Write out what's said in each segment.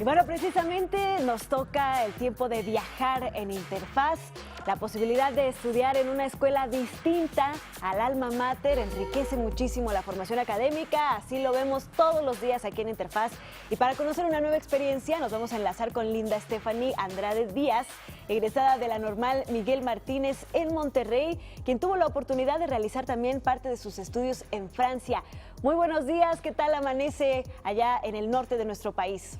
Y bueno, precisamente nos toca el tiempo de viajar en Interfaz. La posibilidad de estudiar en una escuela distinta al alma mater enriquece muchísimo la formación académica, así lo vemos todos los días aquí en Interfaz. Y para conocer una nueva experiencia nos vamos a enlazar con Linda Stephanie Andrade Díaz, egresada de la Normal Miguel Martínez en Monterrey, quien tuvo la oportunidad de realizar también parte de sus estudios en Francia. Muy buenos días, ¿qué tal amanece allá en el norte de nuestro país?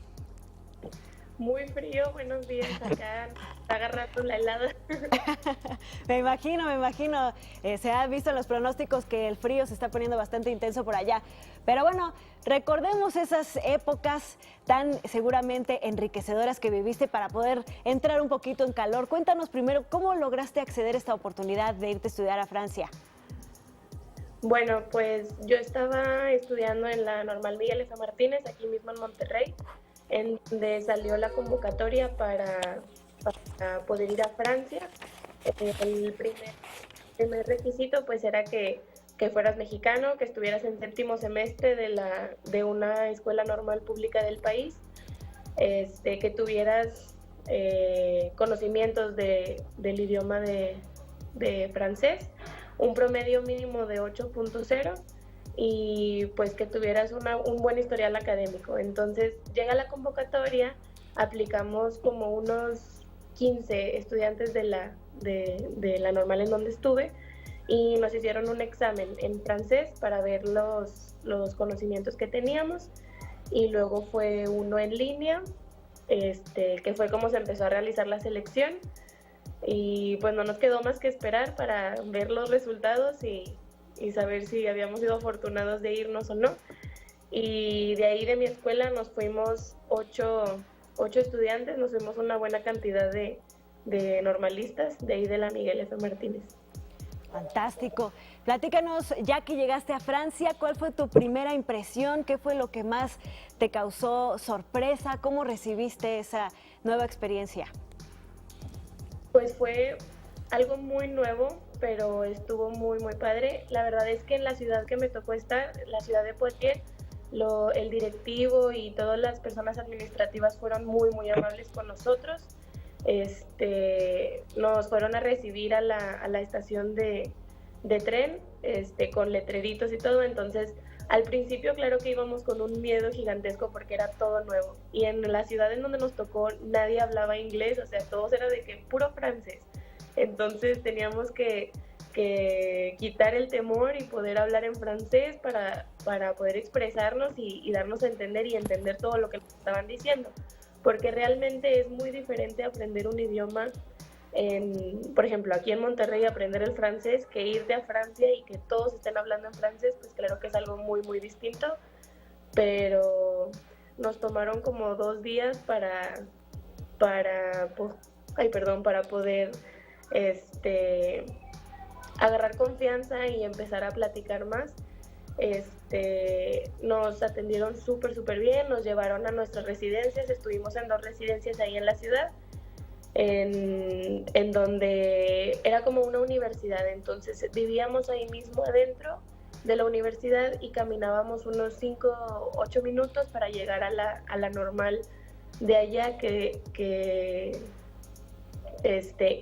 Muy frío, buenos días, acá está agarrando la helada. Me imagino. Se ha visto en los pronósticos que el frío se está poniendo bastante intenso por allá. Pero bueno, recordemos esas épocas tan seguramente enriquecedoras que viviste para poder entrar un poquito en calor. Cuéntanos primero, ¿cómo lograste acceder a esta oportunidad de irte a estudiar a Francia? Bueno, pues yo estaba estudiando en la Normal Miguel F. Martínez, aquí mismo en Monterrey, en donde salió la convocatoria para poder ir a Francia. El primer requisito pues era que fueras mexicano, que estuvieras en séptimo semestre de una escuela normal pública del país, que tuvieras conocimientos del idioma de francés, un promedio mínimo de 8.0 y pues que tuvieras un buen historial académico. Entonces llega la convocatoria, aplicamos como unos 15 estudiantes de la normal en donde estuve y nos hicieron un examen en francés para ver los conocimientos que teníamos y luego fue uno en línea, que fue como se empezó a realizar la selección y pues no nos quedó más que esperar para ver los resultados y saber si habíamos sido afortunados de irnos o no. Y de ahí de mi escuela nos fuimos ocho estudiantes, nos fuimos una buena cantidad de normalistas, de ahí de la Miguel F. Martínez. Fantástico. Platícanos, ya que llegaste a Francia, ¿cuál fue tu primera impresión? ¿Qué fue lo que más te causó sorpresa? ¿Cómo recibiste esa nueva experiencia? Pues fue algo muy nuevo, pero estuvo muy, muy padre. La verdad es que en la ciudad que me tocó estar, la ciudad de Poitiers, el directivo y todas las personas administrativas fueron muy, muy amables con nosotros. Nos fueron a recibir a la estación de tren, con letreritos y todo. Entonces, al principio, claro que íbamos con un miedo gigantesco porque era todo nuevo. Y en la ciudad en donde nos tocó, nadie hablaba inglés, o sea, todos era de que puro francés. Entonces, teníamos que quitar el temor y poder hablar en francés para poder expresarnos y darnos a entender y entender todo lo que nos estaban diciendo. Porque realmente es muy diferente aprender un idioma, por ejemplo, aquí en Monterrey aprender el francés, que irte a Francia y que todos estén hablando en francés, pues claro que es algo muy, muy distinto, pero nos tomaron como 2 días para poder agarrar confianza y empezar a platicar más. Nos atendieron súper bien, nos llevaron a nuestras residencias, estuvimos en 2 residencias ahí en la ciudad, en donde era como una universidad, entonces vivíamos ahí mismo adentro de la universidad y caminábamos unos 5 o 8 minutos para llegar a la normal de allá que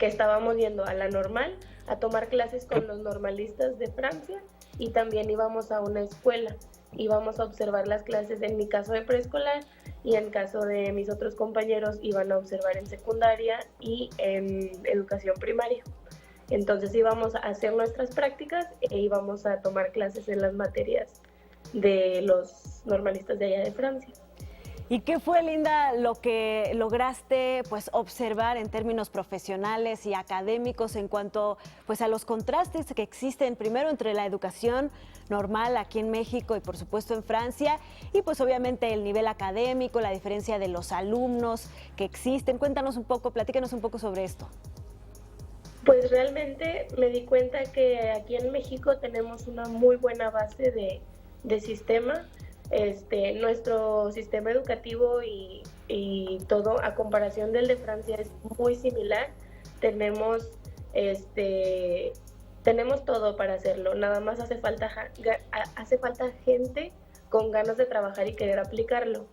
estábamos yendo a la normal a tomar clases con los normalistas de Francia y también íbamos a una escuela, íbamos a observar las clases en mi caso de preescolar y en caso de mis otros compañeros iban a observar en secundaria y en educación primaria. Entonces íbamos a hacer nuestras prácticas e íbamos a tomar clases en las materias de los normalistas de allá de Francia. ¿Y qué fue, Linda, lo que lograste pues observar en términos profesionales y académicos en cuanto pues a los contrastes que existen primero entre la educación normal aquí en México y por supuesto en Francia y pues obviamente el nivel académico, la diferencia de los alumnos que existen? Cuéntanos un poco, platícanos un poco sobre esto. Pues realmente me di cuenta que aquí en México tenemos una muy buena base de sistema. Nuestro sistema educativo y todo a comparación del de Francia es muy similar. Tenemos todo para hacerlo, nada más hace falta gente con ganas de trabajar y querer aplicarlo.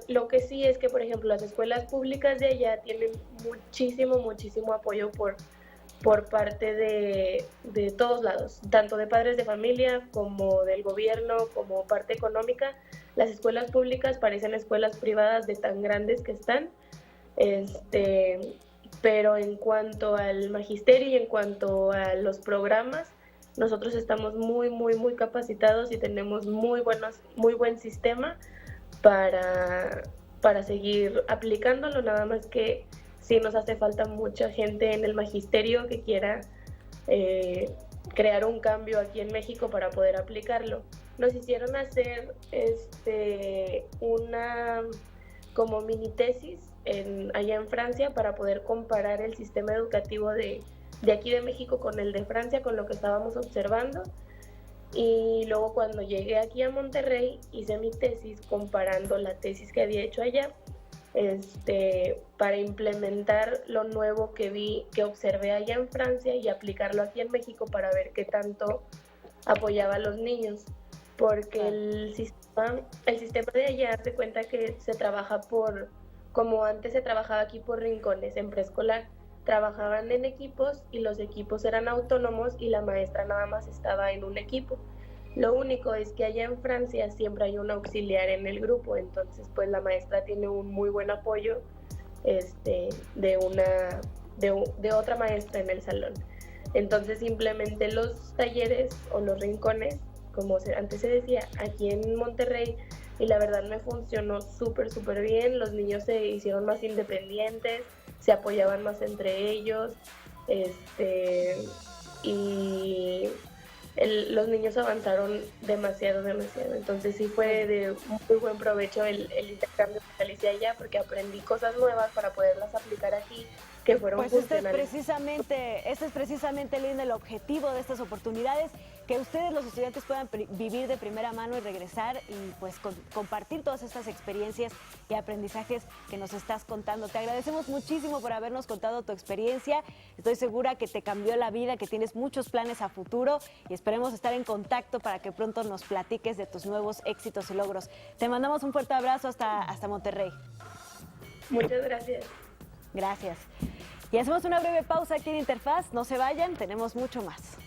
Lo que sí es que, por ejemplo, las escuelas públicas de allá tienen muchísimo apoyo por parte de todos lados, tanto de padres de familia como del gobierno, como parte económica. Las escuelas públicas parecen escuelas privadas de tan grandes que están, pero en cuanto al magisterio y en cuanto a los programas, nosotros estamos muy capacitados y tenemos muy buen sistema para seguir aplicándolo, nada más que sí nos hace falta mucha gente en el magisterio que quiera crear un cambio aquí en México para poder aplicarlo. Nos hicieron hacer una como mini tesis allá en Francia para poder comparar el sistema educativo de aquí de México con el de Francia, con lo que estábamos observando. Y luego cuando llegué aquí a Monterrey hice mi tesis comparando la tesis que había hecho allá para implementar lo nuevo que vi, que observé allá en Francia y aplicarlo aquí en México para ver qué tanto apoyaba a los niños, porque el sistema de allá se cuenta que se trabaja como antes se trabajaba aquí por rincones en preescolar. Trabajaban en equipos y los equipos eran autónomos y la maestra nada más estaba en un equipo. Lo único es que allá en Francia siempre hay un auxiliar en el grupo, entonces pues la maestra tiene un muy buen apoyo de otra maestra en el salón. Entonces implementé los talleres o los rincones, como antes se decía, aquí en Monterrey, y la verdad me funcionó súper bien. Los niños se hicieron más independientes, se apoyaban más entre ellos, y los niños avanzaron demasiado. Entonces sí fue de muy buen provecho el intercambio que realicé allá, porque aprendí cosas nuevas para poderlas aplicar aquí, que fueron pues funcionales. Este es precisamente, Linda, el objetivo de estas oportunidades, que ustedes, los estudiantes, puedan vivir de primera mano y regresar y pues compartir todas estas experiencias y aprendizajes que nos estás contando. Te agradecemos muchísimo por habernos contado tu experiencia. Estoy segura que te cambió la vida, que tienes muchos planes a futuro y esperemos estar en contacto para que pronto nos platiques de tus nuevos éxitos y logros. Te mandamos un fuerte abrazo hasta Monterrey. Muchas gracias. Gracias. Y hacemos una breve pausa aquí en Interfaz. No se vayan, tenemos mucho más.